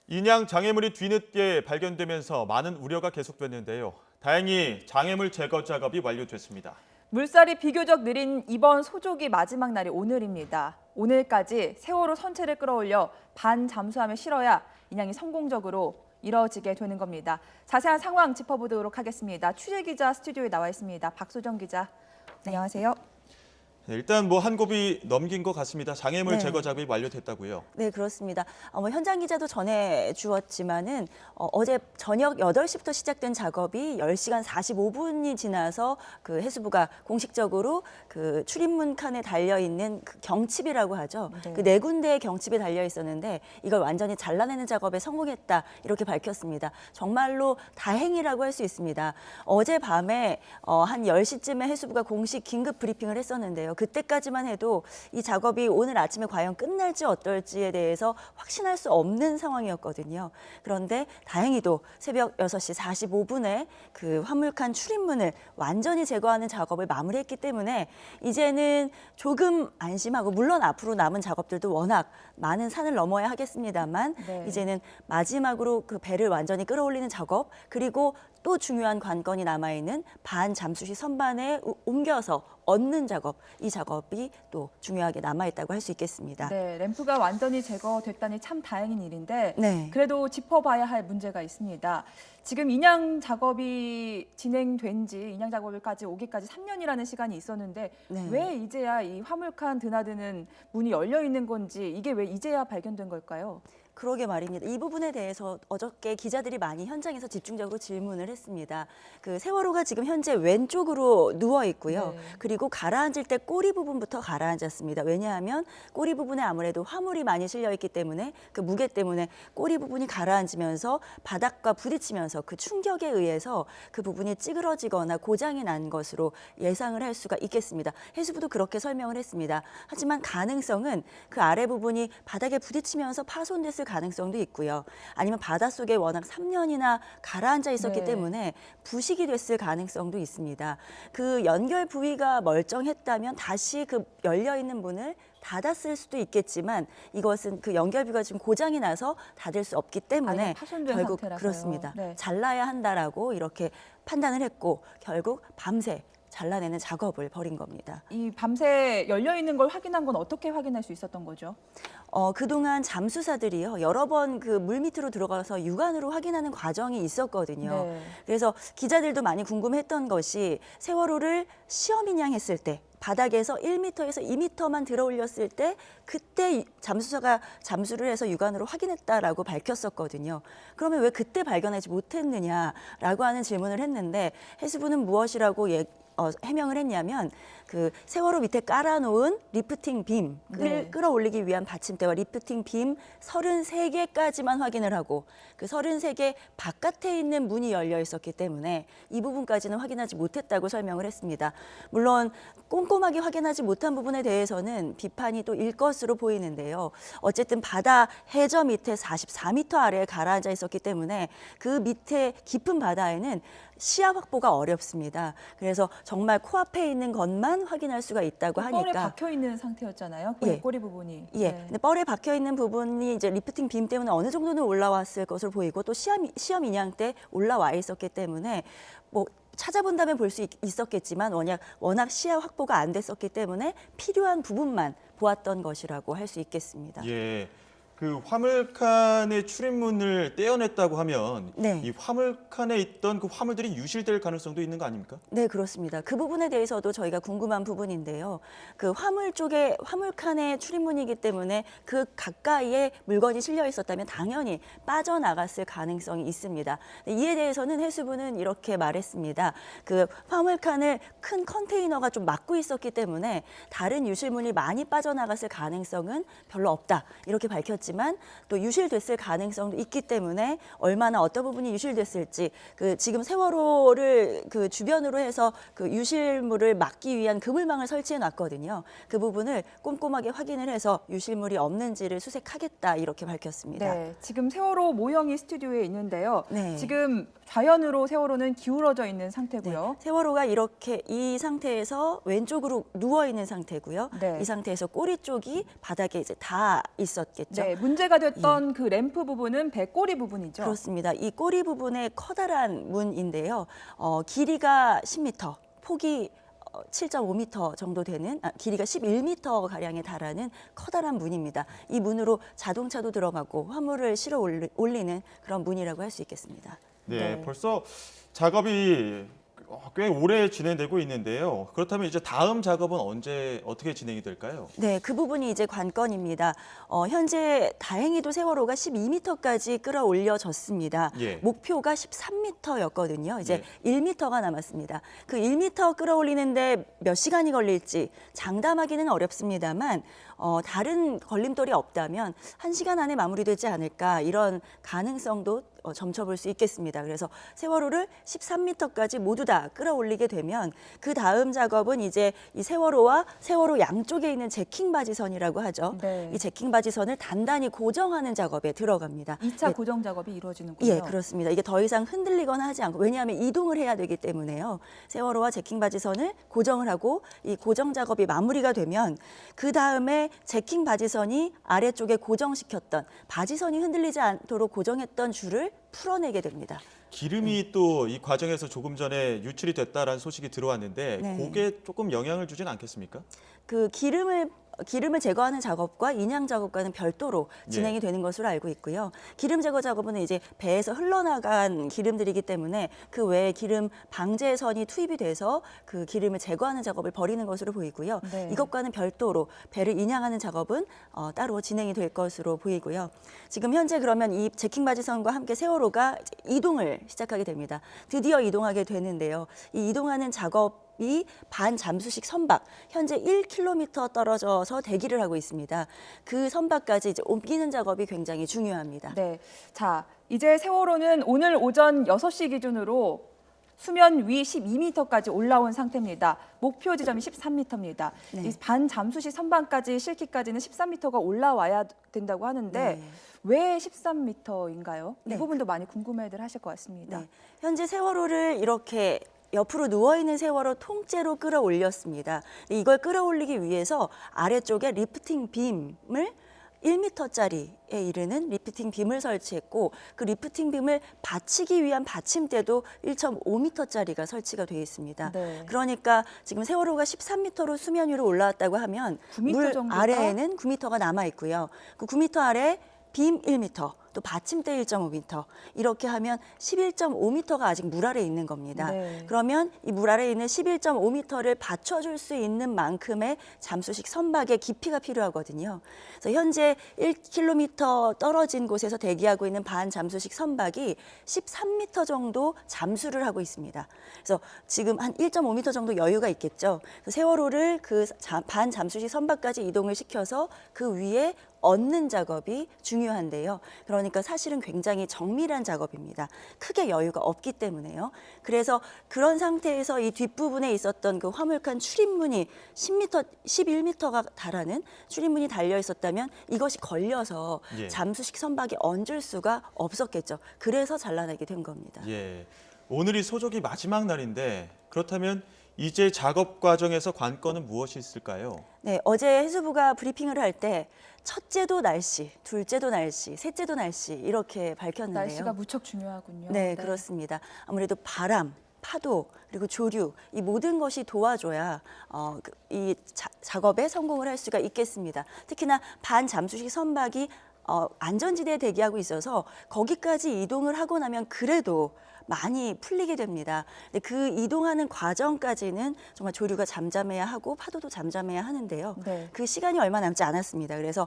인양 장애물이 뒤늦게 발견되면서 많은 우려가 계속됐는데요. 다행히 장애물 제거 작업이 완료됐습니다. 물살이 비교적 느린 이번 소조기 마지막 날이 오늘입니다. 오늘까지 세월호 선체를 끌어올려 반잠수함에 실어야 인양이 성공적으로 이뤄지게 되는 겁니다. 자세한 상황 짚어보도록 하겠습니다. 취재기자 스튜디오에 나와 있습니다. 박소정 기자, 안녕하세요. 일단 한 곱이 넘긴 것 같습니다. 장애물 제거 작업이 완료됐다고요. 네, 그렇습니다. 현장 기자도 전해 주었지만은 어제 저녁 8시부터 시작된 작업이 10시간 45분이 지나서 그 해수부가 공식적으로 그 출입문 칸에 달려 있는 그 경칩이라고 하죠. 네. 그 4군데의 경칩이 달려 있었는데 이걸 완전히 잘라내는 작업에 성공했다 이렇게 밝혔습니다. 정말로 다행이라고 할 수 있습니다. 어제 밤에 한 10시쯤에 해수부가 공식 긴급 브리핑을 했었는데요. 그때까지만 해도 이 작업이 오늘 아침에 과연 끝날지 어떨지에 대해서 확신할 수 없는 상황이었거든요. 그런데 다행히도 새벽 6시 45분에 그 화물칸 출입문을 완전히 제거하는 작업을 마무리했기 때문에 이제는 조금 안심하고, 물론 앞으로 남은 작업들도 워낙 많은 산을 넘어야 하겠습니다만 네. 이제는 마지막으로 그 배를 완전히 끌어올리는 작업, 그리고 또 중요한 관건이 남아있는 반잠수시 선반에 옮겨서 얻는 작업, 이 작업이 또 중요하게 남아있다고 할 수 있겠습니다. 네, 램프가 완전히 제거됐다니 참 다행인 일인데 네. 그래도 짚어봐야 할 문제가 있습니다. 지금 인양 작업이 진행된 지 인양 작업까지 오기까지 3년이라는 시간이 있었는데 네. 왜 이제야 이 화물칸 드나드는 문이 열려 있는 건지, 이게 왜 이제야 발견된 걸까요? 그러게 말입니다. 이 부분에 대해서 어저께 기자들이 많이 현장에서 집중적으로 질문을 했습니다. 그 세월호가 지금 현재 왼쪽으로 누워 있고요. 네. 그리고 가라앉을 때 꼬리 부분부터 가라앉았습니다. 왜냐하면 꼬리 부분에 아무래도 화물이 많이 실려 있기 때문에 그 무게 때문에 꼬리 부분이 가라앉으면서 바닥과 부딪히면서 그 충격에 의해서 그 부분이 찌그러지거나 고장이 난 것으로 예상을 할 수가 있겠습니다. 해수부도 그렇게 설명을 했습니다. 하지만 가능성은 그 아래 부분이 바닥에 부딪히면서 파손됐을 가능성도 있고요. 아니면 바닷속에 워낙 3년이나 가라앉아 있었기 네. 때문에 부식이 됐을 가능성도 있습니다. 그 연결 부위가 멀쩡했다면 다시 그 열려있는 문을 닫았을 수도 있겠지만 이것은 그 연결부가 지금 고장이 나서 닫을 수 없기 아예 때문에 파손된 결국 상태라서요. 그렇습니다. 네. 잘라야 한다라고 이렇게 판단을 했고 결국 밤새 잘라내는 작업을 벌인 겁니다. 이 밤새 열려 있는 걸 확인한 건 어떻게 확인할 수 있었던 거죠? 그동안 잠수사들이요, 여러 번 그 물 밑으로 들어가서 육안으로 확인하는 과정이 있었거든요. 네. 그래서 기자들도 많이 궁금했던 것이 세월호를 시험 인양했을 때 바닥에서 1m에서 2m만 들어 올렸을 때 그때 잠수사가 잠수를 해서 육안으로 확인했다라고 밝혔었거든요. 그러면 왜 그때 발견하지 못했느냐라고 하는 질문을 했는데 해수부는 무엇이라고 해명을 했냐면 그 세월호 밑에 깔아놓은 리프팅 빔을 네. 끌어올리기 위한 받침대와 리프팅 빔 33개까지만 확인을 하고 그 33개 바깥에 있는 문이 열려 있었기 때문에 이 부분까지는 확인하지 못했다고 설명을 했습니다. 물론 꼼꼼하게 확인하지 못한 부분에 대해서는 비판이 또 일 것으로 보이는데요. 어쨌든 바다 해저 밑에 44m 아래에 가라앉아 있었기 때문에 그 밑에 깊은 바다에는 시야 확보가 어렵습니다. 그래서 정말 코앞에 있는 것만 확인할 수가 있다고 뻘에 하니까. 박혀 있는 상태였잖아요. 예. 꼬리 부분이. 예, 네. 근데 뻘에 박혀 있는 부분이 이제 리프팅 빔 때문에 어느 정도는 올라왔을 것으로 보이고 또 시험 인양 때 올라와 있었기 때문에 찾아본다면 볼 수 있었겠지만 워낙 시야 확보가 안 됐었기 때문에 필요한 부분만 보았던 것이라고 할 수 있겠습니다. 예, 그 화물칸의 출입문을 떼어냈다고 하면 네. 이 화물칸에 있던 그 화물들이 유실될 가능성도 있는 거 아닙니까? 네, 그렇습니다. 그 부분에 대해서도 저희가 궁금한 부분인데요. 그 화물칸의 출입문이기 때문에 그 가까이에 물건이 실려 있었다면 당연히 빠져나갔을 가능성이 있습니다. 이에 대해서는 해수부는 이렇게 말했습니다. 그 화물칸을 큰 컨테이너가 좀 막고 있었기 때문에 다른 유실물이 많이 빠져나갔을 가능성은 별로 없다. 이렇게 밝혔지만 또 유실됐을 가능성도 있기 때문에 얼마나 어떤 부분이 유실됐을지 지금 세월호를 그 주변으로 해서 그 유실물을 막기 위한 그물망을 설치해 놨거든요. 그 부분을 꼼꼼하게 확인을 해서 유실물이 없는지를 수색하겠다 이렇게 밝혔습니다. 네, 지금 세월호 모형이 스튜디오에 있는데요. 네. 지금 좌연으로 세월호는 기울어져 있는 상태고요. 네, 세월호가 이렇게 이 상태에서 왼쪽으로 누워 있는 상태고요. 네. 이 상태에서 꼬리 쪽이 바닥에 이제 닿아 있었겠죠. 네, 문제가 됐던 그 램프 부분은 배 꼬리 부분이죠. 그렇습니다. 이 꼬리 부분에 커다란 문인데요. 길이가 10m, 폭이 7.5m 정도 되는, 길이가 11m 가량에 달하는 커다란 문입니다. 이 문으로 자동차도 들어가고 화물을 실어 올리는 그런 문이라고 할 수 있겠습니다. 네, 네. 벌써 작업이 꽤 오래 진행되고 있는데요. 그렇다면 이제 다음 작업은 언제 어떻게 진행이 될까요? 네, 그 부분이 이제 관건입니다. 현재 다행히도 세월호가 12m까지 끌어올려졌습니다. 예. 목표가 13m였거든요. 이제 예. 1m가 남았습니다. 그 1m 끌어올리는데 몇 시간이 걸릴지 장담하기는 어렵습니다만 다른 걸림돌이 없다면 1시간 안에 마무리되지 않을까 이런 가능성도 점쳐볼 수 있겠습니다. 그래서 세월호를 13m까지 모두 다 끌어올리게 되면 그 다음 작업은 이제 이 세월호와 세월호 양쪽에 있는 제킹 바지선이라고 하죠. 네. 이 제킹 바지선을 단단히 고정하는 작업에 들어갑니다. 2차 예, 고정 작업이 이루어지는군요. 예, 그렇습니다. 이게 더 이상 흔들리거나 하지 않고, 왜냐하면 이동을 해야 되기 때문에요. 세월호와 제킹 바지선을 고정을 하고 이 고정 작업이 마무리가 되면 그 다음에 제킹 바지선이 아래쪽에 고정시켰던, 바지선이 흔들리지 않도록 고정했던 줄을 풀어내게 됩니다. 기름이 또 이 과정에서 조금 전에 유출이 됐다라는 소식이 들어왔는데 네. 그게 조금 영향을 주진 않겠습니까? 그 기름을 제거하는 작업과 인양 작업과는 별도로 진행이 되는 것으로 알고 있고요. 기름 제거 작업은 이제 배에서 흘러나간 기름들이기 때문에 그 외에 기름 방제선이 투입이 돼서 그 기름을 제거하는 작업을 벌이는 것으로 보이고요. 네. 이것과는 별도로 배를 인양하는 작업은 따로 진행이 될 것으로 보이고요. 지금 현재 그러면 이 제킹 바지선과 함께 세월호가 이동을 시작하게 됩니다. 드디어 이동하게 되는데요. 이 이동하는 작업 이 반잠수식 선박, 현재 1km 떨어져서 대기를 하고 있습니다. 그 선박까지 이제 옮기는 작업이 굉장히 중요합니다. 네. 자, 이제 세월호는 오늘 오전 6시 기준으로 수면 위 12m까지 올라온 상태입니다. 목표 지점이 13m입니다. 네. 이 반잠수식 선반까지 실기까지는 13m가 올라와야 된다고 하는데 네. 왜 13m인가요? 이 네. 부분도 많이 궁금해들 하실 것 같습니다. 네. 현재 세월호를 이렇게 옆으로 누워있는 세월호 통째로 끌어올렸습니다. 이걸 끌어올리기 위해서 아래쪽에 리프팅 빔을 1m짜리에 이르는 리프팅 빔을 설치했고 그 리프팅 빔을 받치기 위한 받침대도 1.5m짜리가 설치가 되어 있습니다. 네. 그러니까 지금 세월호가 13m로 수면 위로 올라왔다고 하면 9m 물 정도가? 아래에는 9m가 남아 있고요. 그 9m 아래 빔 1m, 또 받침대 1.5m 이렇게 하면 11.5m가 아직 물 아래에 있는 겁니다. 네. 그러면 이 물 아래에 있는 11.5m를 받쳐줄 수 있는 만큼의 잠수식 선박의 깊이가 필요하거든요. 그래서 현재 1km 떨어진 곳에서 대기하고 있는 반잠수식 선박이 13m 정도 잠수를 하고 있습니다. 그래서 지금 한 1.5m 정도 여유가 있겠죠. 그래서 세월호를 그 반잠수식 선박까지 이동을 시켜서 그 위에 얻는 작업이 중요한데요. 그러니까 사실은 굉장히 정밀한 작업입니다. 크게 여유가 없기 때문에요. 그래서 그런 상태에서 이 뒷부분에 있었던 그 화물칸 출입문이 10m, 11m가 달하는 출입문이 달려 있었다면 이것이 걸려서 예. 잠수식 선박이 얹을 수가 없었겠죠. 그래서 잘라내게 된 겁니다. 예. 오늘이 소조기 마지막 날인데 그렇다면 이제 작업 과정에서 관건은 무엇이 있을까요? 네, 어제 해수부가 브리핑을 할 때 첫째도 날씨, 둘째도 날씨, 셋째도 날씨 이렇게 밝혔는데요. 날씨가 무척 중요하군요. 네, 그렇습니다. 아무래도 바람, 파도, 그리고 조류 이 모든 것이 도와줘야 이 작업에 성공을 할 수가 있겠습니다. 특히나 반잠수식 선박이 안전지대에 대기하고 있어서 거기까지 이동을 하고 나면 그래도 많이 풀리게 됩니다. 근데 그 이동하는 과정까지는 정말 조류가 잠잠해야 하고 파도도 잠잠해야 하는데요. 네. 그 시간이 얼마 남지 않았습니다. 그래서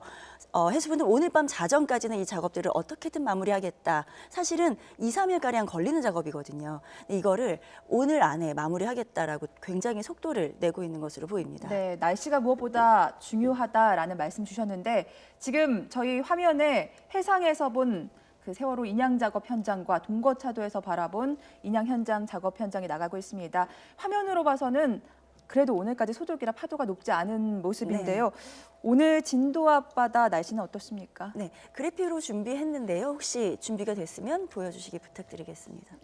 해수부는 오늘 밤 자정까지는 이 작업들을 어떻게든 마무리하겠다. 사실은 2, 3일가량 걸리는 작업이거든요. 이거를 오늘 안에 마무리하겠다라고 굉장히 속도를 내고 있는 것으로 보입니다. 네, 날씨가 무엇보다 중요하다라는 말씀 주셨는데 지금 저희 화면에 해상에서 본 그 세월호 인양 작업 현장과 동거차도에서 바라본 인양 현장 작업 현장이 나가고 있습니다. 화면으로 봐서는 그래도 오늘까지 소조기라 파도가 높지 않은 모습인데요. 오늘 진도 앞바다 날씨는 어떻습니까? 네, 그래픽으로 준비했는데요. 혹시 준비가 됐으면 보여주시기 부탁드리겠습니다.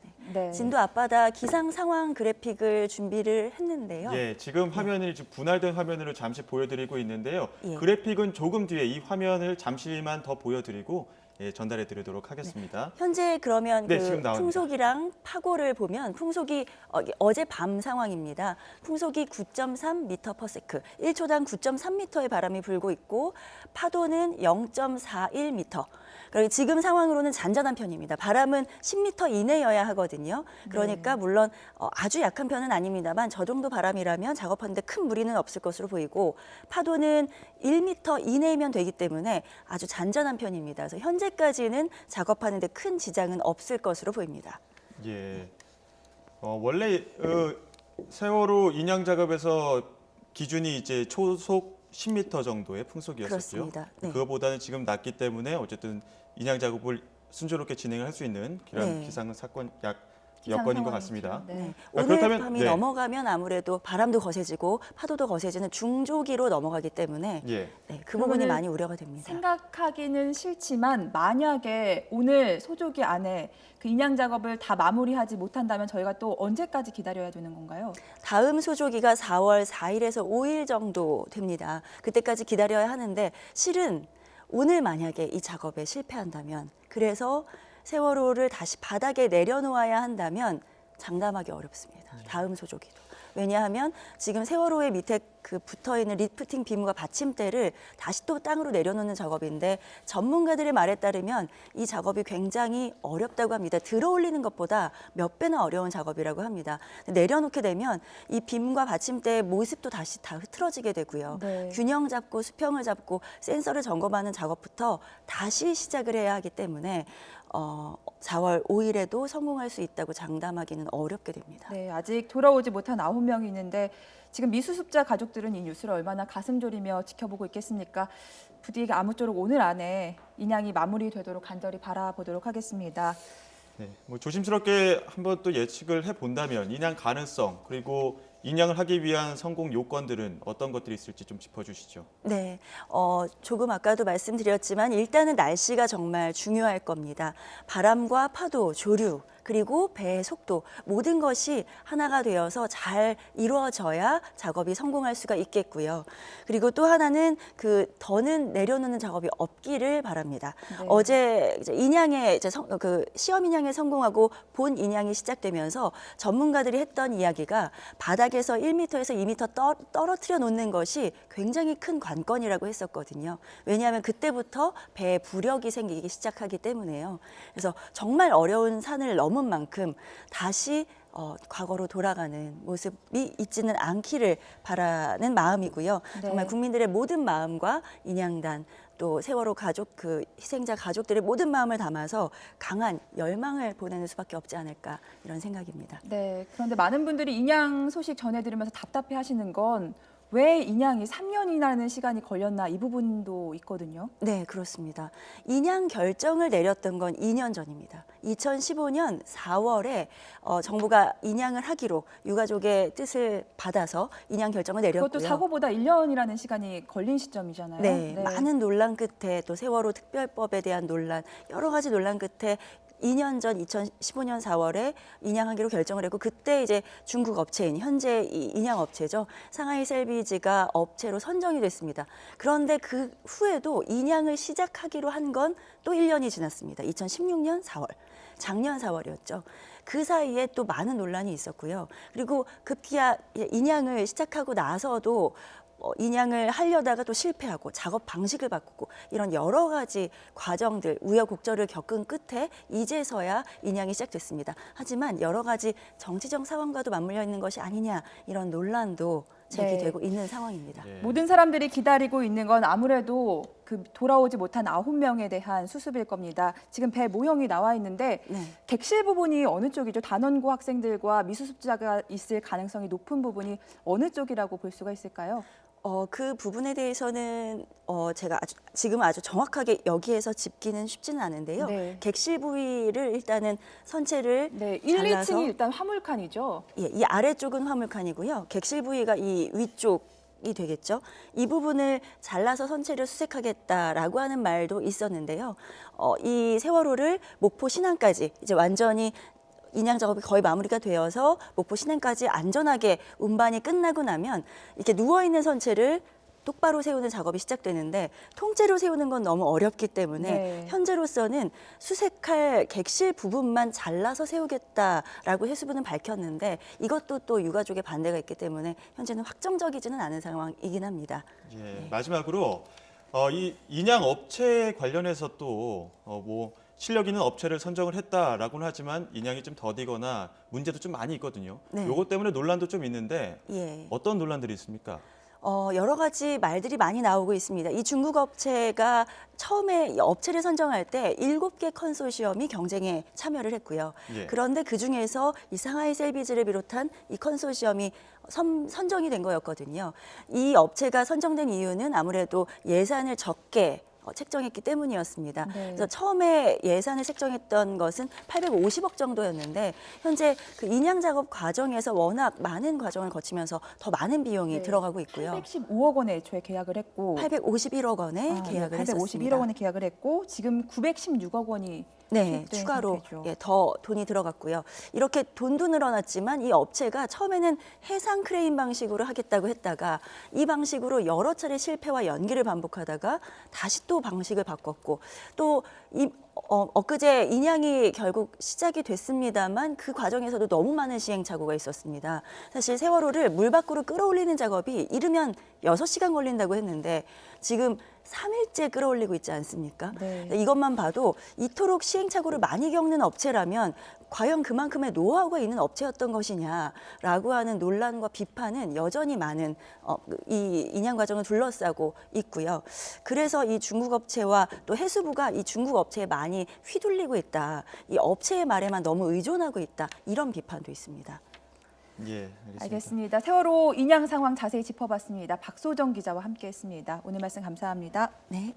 네. 네. 진도 앞바다 기상 상황 그래픽을 준비를 했는데요. 예, 지금 화면을 지금 분할된 화면으로 잠시 보여드리고 있는데요. 예. 그래픽은 조금 뒤에 이 화면을 잠시만 더 보여드리고 전달해드리도록 하겠습니다. 현재 그러면 네, 그 지금 나옵니다. 풍속이랑 파고를 보면 풍속이 어제 밤 상황입니다. 풍속이 9.3m/s, 1초당 9.3m의 바람이 불고 있고 파도는 0.41m. 그리고 지금 상황으로는 잔잔한 편입니다. 바람은 10m 이내여야 하거든요. 그러니까 물론 아주 약한 편은 아닙니다만 저 정도 바람이라면 작업하는데 큰 무리는 없을 것으로 보이고 파도는 1m 이내이면 되기 때문에 아주 잔잔한 편입니다. 그래서 현재까지는 작업하는데 큰 지장은 없을 것으로 보입니다. 예, 원래 세월호 인양 작업에서 기준이 이제 초속 10m 정도의 풍속이었었죠. 그렇습니다. 네. 그거보다는 지금 낮기 때문에 어쨌든 인양 작업을 순조롭게 진행을 할 수 있는 그런 네. 기상 사건 기상 여건인 것 상황이죠. 같습니다. 네. 오늘 그렇다면, 밤이 네. 넘어가면 아무래도 바람도 거세지고 파도도 거세지는 중조기로 넘어가기 때문에 예. 네, 그 부분이 그러면은 많이 우려가 됩니다. 생각하기는 싫지만 만약에 오늘 소조기 안에 그 인양 작업을 다 마무리하지 못한다면 저희가 또 언제까지 기다려야 되는 건가요? 다음 소조기가 4월 4일에서 5일 정도 됩니다. 그때까지 기다려야 하는데 실은 오늘 만약에 이 작업에 실패한다면 그래서 세월호를 다시 바닥에 내려놓아야 한다면 장담하기 어렵습니다. 다음 소조기도. 왜냐하면 지금 세월호의 밑에 그 붙어있는 리프팅 비무가 받침대를 다시 또 땅으로 내려놓는 작업인데 전문가들의 말에 따르면 이 작업이 굉장히 어렵다고 합니다. 들어올리는 것보다 몇 배나 어려운 작업이라고 합니다. 내려놓게 되면 이 빔과 받침대의 모습도 다시 다 흐트러지게 되고요. 네. 균형 잡고 수평을 잡고 센서를 점검하는 작업부터 다시 시작을 해야 하기 때문에 4월 5일에도 성공할 수 있다고 장담하기는 어렵게 됩니다. 네, 아직 돌아오지 못한 9명이 있는데 지금 미수습자 가족들은 이 뉴스를 얼마나 가슴 졸이며 지켜보고 있겠습니까? 부디 아무쪼록 오늘 안에 인양이 마무리되도록 간절히 바라보도록 하겠습니다. 네, 뭐 조심스럽게 한번 또 예측을 해본다면 인양 가능성 그리고 인양을 하기 위한 성공 요건들은 어떤 것들이 있을지 좀 짚어주시죠. 네, 조금 아까도 말씀드렸지만 일단은 날씨가 정말 중요할 겁니다. 바람과 파도, 조류, 그리고 배의 속도 모든 것이 하나가 되어서 잘 이루어져야 작업이 성공할 수가 있겠고요. 그리고 또 하나는 그 더는 내려놓는 작업이 없기를 바랍니다. 네. 어제 이제 인양에 그 시험 인양에 성공하고 본 인양이 시작되면서 전문가들이 했던 이야기가 바닥에서 1m에서 2m 떨어뜨려 놓는 것이 굉장히 큰 관건이라고 했었거든요. 왜냐하면 그때부터 배에 부력이 생기기 시작하기 때문에요. 그래서 정말 어려운 산을 넘은 만큼 다시 과거로 돌아가는 모습이 있지는 않기를 바라는 마음이고요. 네. 정말 국민들의 모든 마음과 인양단 또 세월호 가족 그 희생자 가족들의 모든 마음을 담아서 강한 열망을 보내는 수밖에 없지 않을까 이런 생각입니다. 네, 그런데 많은 분들이 인양 소식 전해드리면서 답답해 하시는 건 왜 인양이 3년이라는 시간이 걸렸나 이 부분도 있거든요. 네, 그렇습니다. 인양 결정을 내렸던 건 2년 전입니다. 2015년 4월에 정부가 인양을 하기로 유가족의 뜻을 받아서 인양 결정을 내렸고요. 그것도 사고보다 1년이라는 시간이 걸린 시점이잖아요. 네, 많은 논란 끝에 또 세월호 특별법에 대한 논란, 여러 가지 논란 끝에 2년 전 2015년 4월에 인양하기로 결정을 했고 그때 이제 중국 업체인 현재 이 인양 업체죠. 상하이 셀비지가 업체로 선정이 됐습니다. 그런데 그 후에도 인양을 시작하기로 한 건 또 1년이 지났습니다. 2016년 4월. 작년 4월이었죠. 그 사이에 또 많은 논란이 있었고요. 그리고 급기야 인양을 시작하고 나서도 인양을 하려다가 또 실패하고 작업 방식을 바꾸고 이런 여러 가지 과정들 우여곡절을 겪은 끝에 이제서야 인양이 시작됐습니다. 하지만 여러 가지 정치적 상황과도 맞물려 있는 것이 아니냐 이런 논란도 제기되고 있는 상황입니다. 예. 모든 사람들이 기다리고 있는 건 아무래도 그 돌아오지 못한 9명에 대한 수습일 겁니다. 지금 배 모형이 나와 있는데 네. 객실 부분이 어느 쪽이죠? 단원고 학생들과 미수습자가 있을 가능성이 높은 부분이 어느 쪽이라고 볼 수가 있을까요? 그 부분에 대해서는 제가 지금 아주 정확하게 여기에서 짚기는 쉽지는 않은데요. 네. 객실 부위를 일단은 선체를 네, 1, 잘라서 2층이 일단 화물칸이죠. 예, 이 아래쪽은 화물칸이고요. 객실 부위가 이 위쪽이 되겠죠. 이 부분을 잘라서 선체를 수색하겠다라고 하는 말도 있었는데요. 이 세월호를 목포 신안까지 이제 완전히 인양 작업이 거의 마무리가 되어서 목포 신항까지 안전하게 운반이 끝나고 나면 이렇게 누워 있는 선체를 똑바로 세우는 작업이 시작되는데 통째로 세우는 건 너무 어렵기 때문에 네. 현재로서는 수색할 객실 부분만 잘라서 세우겠다라고 해수부는 밝혔는데 이것도 또 유가족의 반대가 있기 때문에 현재는 확정적이지는 않은 상황이긴 합니다. 예, 마지막으로 이 인양 업체 관련해서 또 뭐 실력 있는 업체를 선정을 했다라고는 하지만 인양이 좀 더디거나 문제도 좀 많이 있거든요. 네. 요것 때문에 논란도 좀 있는데 예. 어떤 논란들이 있습니까? 여러 가지 말들이 많이 나오고 있습니다. 이 중국 업체가 처음에 이 업체를 선정할 때 7개 컨소시엄이 경쟁에 참여를 했고요. 예. 그런데 그중에서 이 상하이 셀비지를 비롯한 이 컨소시엄이 선정이 된 거였거든요. 이 업체가 선정된 이유는 아무래도 예산을 적게 책정했기 때문이었습니다. 네. 그래서 처음에 예산을 책정했던 것은 850억 정도였는데 현재 그 인양 작업 과정에서 워낙 많은 과정을 거치면서 더 많은 비용이 네. 들어가고 있고요. 815억 원에 애초에 계약을 했고 851억 원에 계약을 했었습니다. 851억 원에 계약을 했고 지금 916억 원이 네, 투입된 추가로 상태죠. 예, 더 돈이 들어갔고요. 이렇게 돈도 늘어났지만 이 업체가 처음에는 해상 크레인 방식으로 하겠다고 했다가 이 방식으로 여러 차례 실패와 연기를 반복하다가 다시 또 방식을 바꿨고 또 엊그제 인양이 결국 시작이 됐습니다만 그 과정에서도 너무 많은 시행착오가 있었습니다. 사실 세월호를 물 밖으로 끌어올리는 작업이 이르면 6시간 걸린다고 했는데 지금 3일째 끌어올리고 있지 않습니까? 네. 이것만 봐도 이토록 시행착오를 많이 겪는 업체라면 과연 그만큼의 노하우가 있는 업체였던 것이냐라고 하는 논란과 비판은 여전히 많은 이 인양 과정을 둘러싸고 있고요. 그래서 이 중국 업체와 또 해수부가 이 중국 업체에 많이 휘둘리고 있다. 이 업체의 말에만 너무 의존하고 있다. 이런 비판도 있습니다. 예, 알겠습니다. 세월호 인양 상황 자세히 짚어봤습니다. 박소정 기자와 함께했습니다. 오늘 말씀 감사합니다. 네.